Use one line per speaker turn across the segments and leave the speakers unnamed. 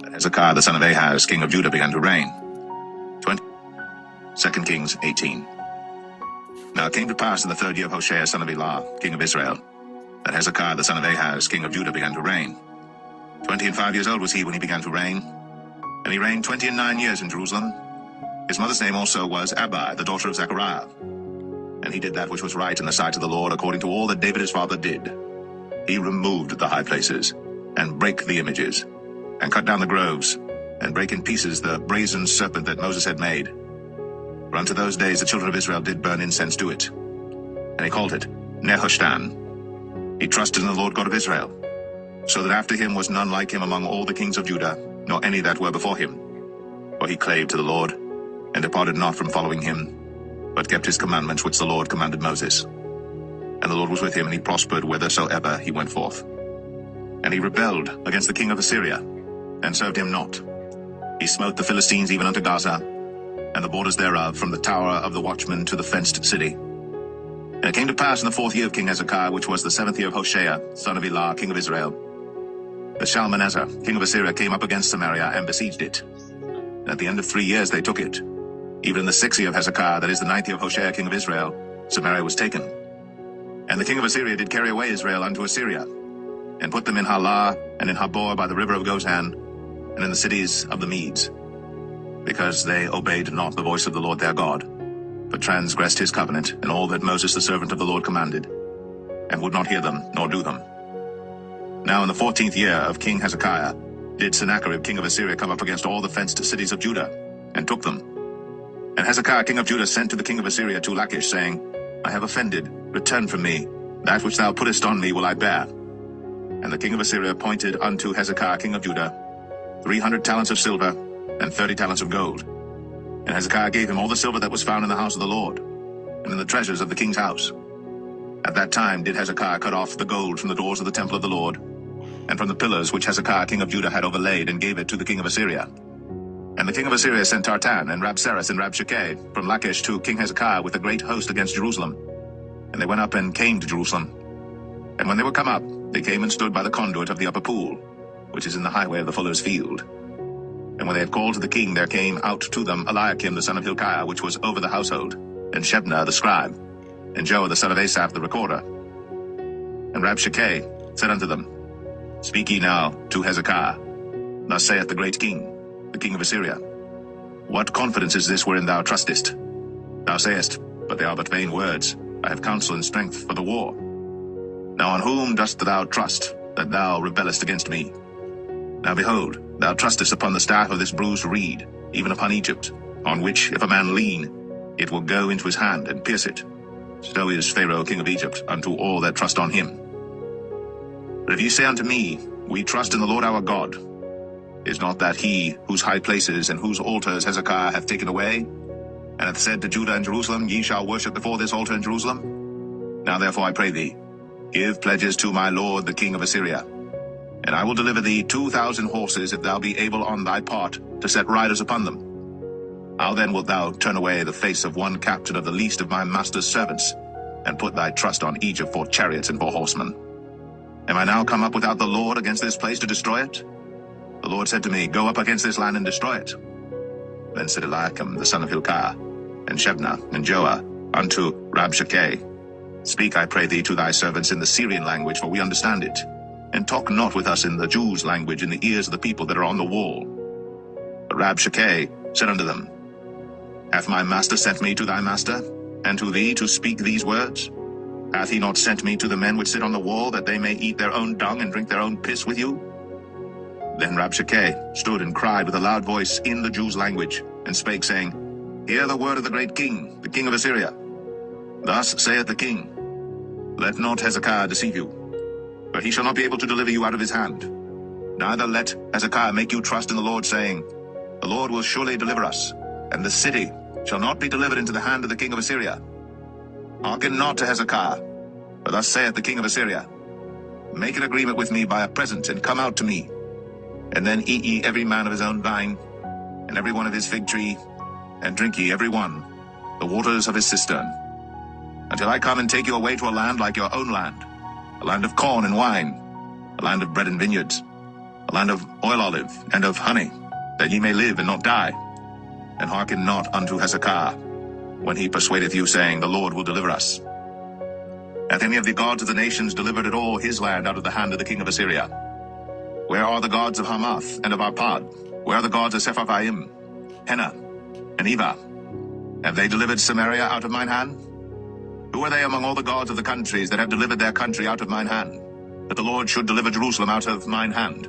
that Hezekiah the son of Ahaz, king of Judah, began to reign. 2 Kings 18. Now it came to pass in the 3rd year of Hoshea son of Elah, king of Israel, that Hezekiah the son of Ahaz, king of Judah, began to reign. 25 years old was he when he began to reign, and he reigned 29 years in Jerusalem. His mother's name also was Abi, the daughter of Zechariah. And he did that which was right in the sight of the Lord, according to all that David his father did. He removed the high places, and brake the images, and cut down the groves, and brake in pieces the brazen serpent that Moses had made. For unto those days the children of Israel did burn incense to it. And he called it Nehushtan. He trusted in the Lord God of Israel, so that after him was none like him among all the kings of Judah, nor any that were before him. For he clave to the Lord, and departed not from following him, but kept his commandments which the Lord commanded Moses. And the Lord was with him, and he prospered whithersoever he went forth. And he rebelled against the king of Assyria, and served him not. He smote the Philistines even unto Gaza, and the borders thereof, from the tower of the watchman to the fenced city. And it came to pass in the 4th year of King Hezekiah, which was the 7th year of Hoshea, son of Elah, king of Israel, that Shalmaneser, king of Assyria, came up against Samaria, and besieged it. And at the end of 3 years they took it. Even in the 6th year of Hezekiah, that is the 9th year of Hoshea, king of Israel, Samaria was taken. And the king of Assyria did carry away Israel unto Assyria, and put them in Halah, and in Habor by the river of Gozan, and in the cities of the Medes, because they obeyed not the voice of the Lord their God, but transgressed his covenant, and all that Moses the servant of the Lord commanded, and would not hear them, nor do them. Now in the 14th year of King Hezekiah did Sennacherib king of Assyria come up against all the fenced cities of Judah, and took them. And Hezekiah king of Judah sent to the king of Assyria to Lachish, saying, I have offended, return from me, that which thou puttest on me will I bear. And the king of Assyria appointed unto Hezekiah king of Judah 300 talents of silver, and 30 talents of gold. And Hezekiah gave him all the silver that was found in the house of the Lord, and in the treasures of the king's house. At that time did Hezekiah cut off the gold from the doors of the temple of the Lord, and from the pillars which Hezekiah king of Judah had overlaid, and gave it to the king of Assyria. And the king of Assyria sent Tartan, and Rabsaris, and Rabshakeh from Lachish to King Hezekiah with a great host against Jerusalem. And they went up and came to Jerusalem. And when they were come up, they came and stood by the conduit of the upper pool, which is in the highway of the fuller's field. And when they had called to the king, there came out to them Eliakim the son of Hilkiah, which was over the household, and Shebna the scribe, and Joah the son of Asaph the recorder. And Rabshakeh said unto them, Speak ye now to Hezekiah. Thus saith the great king, the king of Assyria, What confidence is this wherein thou trustest? Thou sayest, But they are but vain words. I have counsel and strength for the war. Now on whom dost thou trust, that thou rebellest against me? Now behold, thou trustest upon the staff of this bruised reed, even upon Egypt, on which if a man lean, it will go into his hand and pierce it. So is Pharaoh king of Egypt unto all that trust on him. But if ye say unto me, We trust in the Lord our God, is not that he whose high places and whose altars Hezekiah hath taken away, and hath said to Judah and Jerusalem, Ye shall worship before this altar in Jerusalem? Now therefore I pray thee, give pledges to my lord the king of Assyria, and I will deliver thee 2,000 horses, if thou be able on thy part to set riders upon them. How then wilt thou turn away the face of one captain of the least of my master's servants, and put thy trust on Egypt for chariots and for horsemen? Am I now come up without the Lord against this place to destroy it? The Lord said to me, Go up against this land and destroy it. Then said Eliakim the son of Hilkiah, and Shebna, and Joah, unto Rabshakeh, Speak, I pray thee, to thy servants in the Syrian language, for we understand it, and talk not with us in the Jews' language in the ears of the people that are on the wall. But Rabshakeh said unto them, Hath my master sent me to thy master, and to thee to speak these words? Hath he not sent me to the men which sit on the wall, that they may eat their own dung and drink their own piss with you? Then Rabshakeh stood and cried with a loud voice in the Jews' language, and spake, saying, Hear the word of the great king, the king of Assyria. Thus saith the king, Let not Hezekiah deceive you, for he shall not be able to deliver you out of his hand. Neither let Hezekiah make you trust in the Lord, saying, The Lord will surely deliver us, and the city shall not be delivered into the hand of the king of Assyria. Hearken not to Hezekiah, for thus saith the king of Assyria, Make an agreement with me by a present, and come out to me. And then eat ye every man of his own vine, and every one of his fig tree, and drink ye every one the waters of his cistern, until I come and take you away to a land like your own land, a land of corn and wine, a land of bread and vineyards. a land of oil olive and of honey, that ye may live and not die. And hearken not unto Hezekiah, when he persuadeth you, saying, The Lord will deliver us. Hath any of the gods of the nations delivered at all his land out of the hand of the king of Assyria? Where are the gods of Hamath and of Arpad? Where are the gods of Sepharvaim, Hena, and Eva? Have they delivered Samaria out of mine hand? Who are they among all the gods of the countries that have delivered their country out of mine hand, that the Lord should deliver Jerusalem out of mine hand?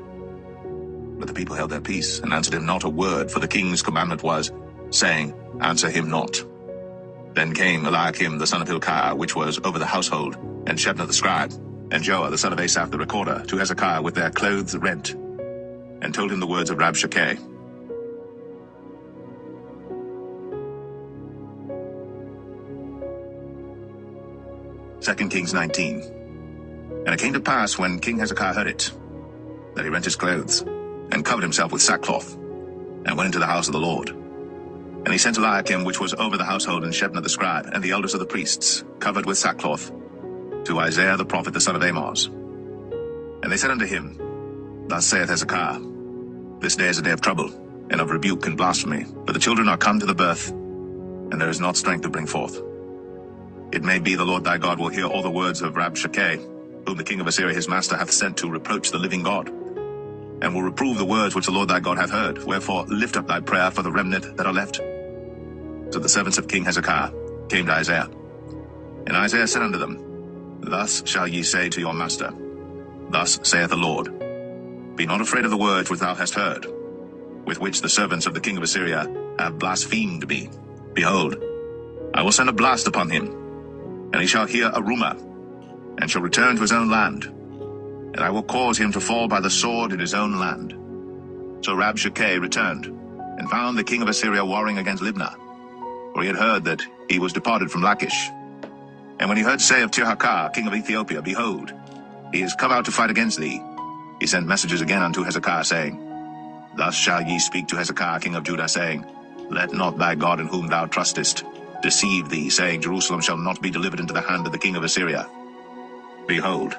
But the people held their peace, and answered him not a word, for the king's commandment was, saying, Answer him not. Then came Eliakim the son of Hilkiah, which was over the household, and Shebna the scribe, and Joah the son of Asaph the recorder, to Hezekiah with their clothes rent, and told him the words of Rabshakeh. 2 Kings 19. And it came to pass, when King Hezekiah heard it, that he rent his clothes, and covered himself with sackcloth, and went into the house of the Lord. And he sent Eliakim, which was over the household, and Shebna the scribe, and the elders of the priests, covered with sackcloth, to Isaiah the prophet, the son of Amoz. And they said unto him, Thus saith Hezekiah, This day is a day of trouble, and of rebuke and blasphemy, for the children are come to the birth, and there is not strength to bring forth. It may be the Lord thy God will hear all the words of Rabshakeh, whom the king of Assyria his master hath sent to reproach the living God, and will reprove the words which the Lord thy God hath heard. Wherefore lift up thy prayer for the remnant that are left. So the servants of King Hezekiah came to Isaiah. And Isaiah said unto them, Thus shall ye say to your master, Thus saith the Lord, Be not afraid of the words which thou hast heard, with which the servants of the king of Assyria have blasphemed me. Behold, I will send a blast upon him, and he shall hear a rumor, and shall return to his own land, and I will cause him to fall by the sword in his own land. So Rabshakeh returned, and found the king of Assyria warring against Libnah, for he had heard that he was departed from Lachish. And when he heard say of Tirhakah, king of Ethiopia, Behold, he is come out to fight against thee, he sent messages again unto Hezekiah, saying, Thus shall ye speak to Hezekiah, king of Judah, saying, Let not thy God in whom thou trustest deceive thee, saying, Jerusalem shall not be delivered into the hand of the king of Assyria. Behold,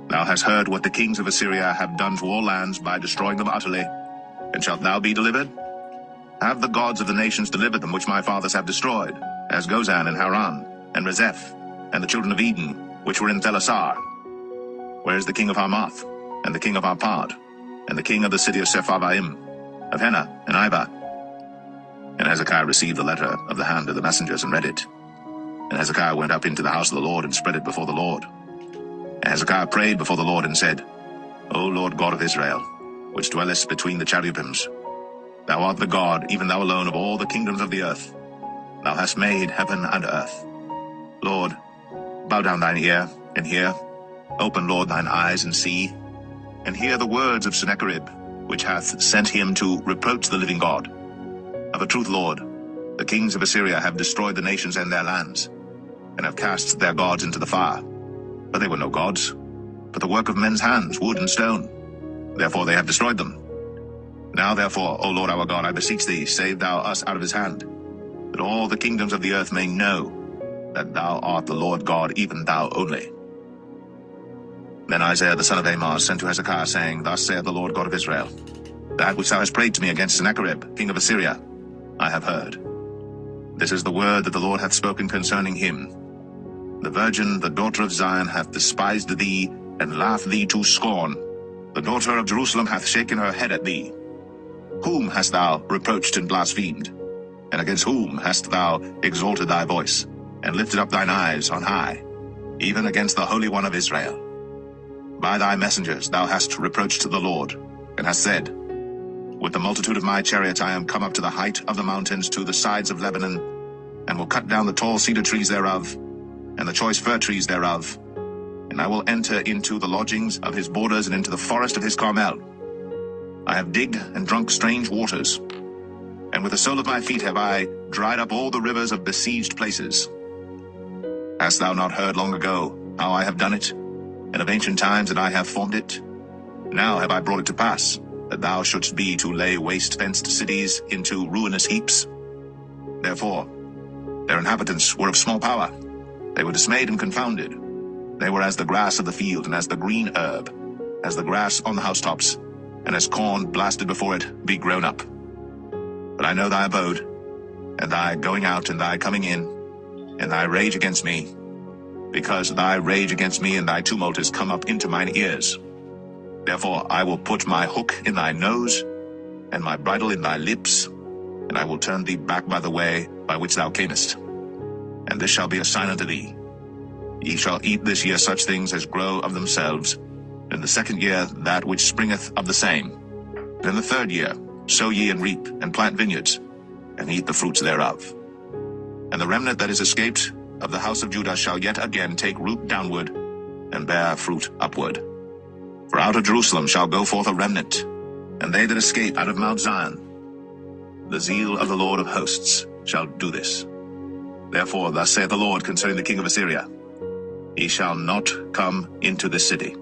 thou hast heard what the kings of Assyria have done to all lands by destroying them utterly, and shalt thou be delivered? Have the gods of the nations delivered them which my fathers have destroyed, as Gozan and Haran, and Rezeph, and the children of Eden, which were in Thelasar? Where is the king of Hamath, and the king of Arpad, and the king of the city of Sepharvaim, of Hena and Iva? And Hezekiah received the letter of the hand of the messengers, and read it. And Hezekiah went up into the house of the Lord, and spread it before the Lord. And Hezekiah prayed before the Lord, and said, O Lord God of Israel, which dwellest between the cherubims, thou art the God, even thou alone, of all the kingdoms of the earth. Thou hast made heaven and earth. Lord, bow down thine ear, and hear. Open, Lord, thine eyes, and see. And hear the words of Sennacherib, which hath sent him to reproach the living God. Of a truth, Lord, the kings of Assyria have destroyed the nations and their lands, and have cast their gods into the fire. But they were no gods, but the work of men's hands, wood and stone. Therefore they have destroyed them. Now therefore, O Lord our God, I beseech thee, save thou us out of his hand, that all the kingdoms of the earth may know that thou art the Lord God, even thou only. Then Isaiah the son of Amoz sent to Hezekiah, saying, Thus saith the Lord God of Israel, That which thou hast prayed to me against Sennacherib, king of Assyria, I have heard. This is the word that the Lord hath spoken concerning him. The virgin, the daughter of Zion, hath despised thee, and laughed thee to scorn. The daughter of Jerusalem hath shaken her head at thee. Whom hast thou reproached and blasphemed? And against whom hast thou exalted thy voice, and lifted up thine eyes on high, even against the Holy One of Israel? By thy messengers thou hast reproached the Lord, and hast said, With the multitude of my chariots I am come up to the height of the mountains, to the sides of Lebanon, and will cut down the tall cedar trees thereof, and the choice fir trees thereof, and I will enter into the lodgings of his borders, and into the forest of his Carmel. I have digged and drunk strange waters, and with the sole of my feet have I dried up all the rivers of besieged places. Hast thou not heard long ago how I have done it, and of ancient times that I have formed it? Now have I brought it to pass, that thou shouldst be to lay waste fenced cities into ruinous heaps. Therefore their inhabitants were of small power. They were dismayed and confounded. They were as the grass of the field, and as the green herb, as the grass on the housetops, and as corn blasted before it, be grown up. But I know thy abode, and thy going out and thy coming in, and thy rage against me, because thy rage against me and thy tumult is come up into mine ears. Therefore I will put my hook in thy nose, and my bridle in thy lips, and I will turn thee back by the way by which thou camest. And this shall be a sign unto thee. Ye shall eat this year such things as grow of themselves, in the second year that which springeth of the same. And in the third year sow ye and reap, and plant vineyards, and eat the fruits thereof. And the remnant that is escaped of the house of Judah shall yet again take root downward, and bear fruit upward. For out of Jerusalem shall go forth a remnant, and they that escape out of Mount Zion. The zeal of the Lord of hosts shall do this. Therefore thus saith the Lord concerning the king of Assyria, He shall not come into this city,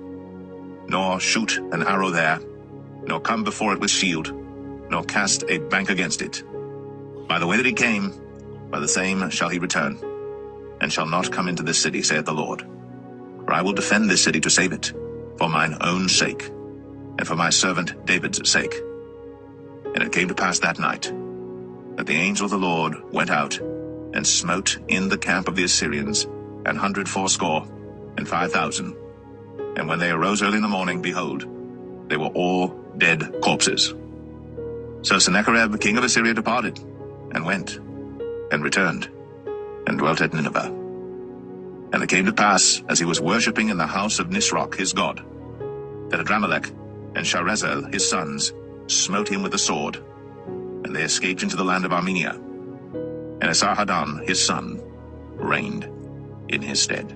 nor shoot an arrow there, nor come before it with shield, nor cast a bank against it. By the way that he came, by the same shall he return, and shall not come into this city, saith the Lord. For I will defend this city to save it, for mine own sake, and for my servant David's sake. And it came to pass that night, that the angel of the Lord went out, and smote in the camp of the Assyrians 180,500. And when they arose early in the morning, behold, they were all dead corpses. So Sennacherib, king of Assyria, departed, and went, and returned, and dwelt at Nineveh. And it came to pass, as he was worshipping in the house of Nisroch his god, that Adramelech and Sharezer his sons smote him with the sword, and they escaped into the land of Armenia. And Asaradan his son reigned in his stead.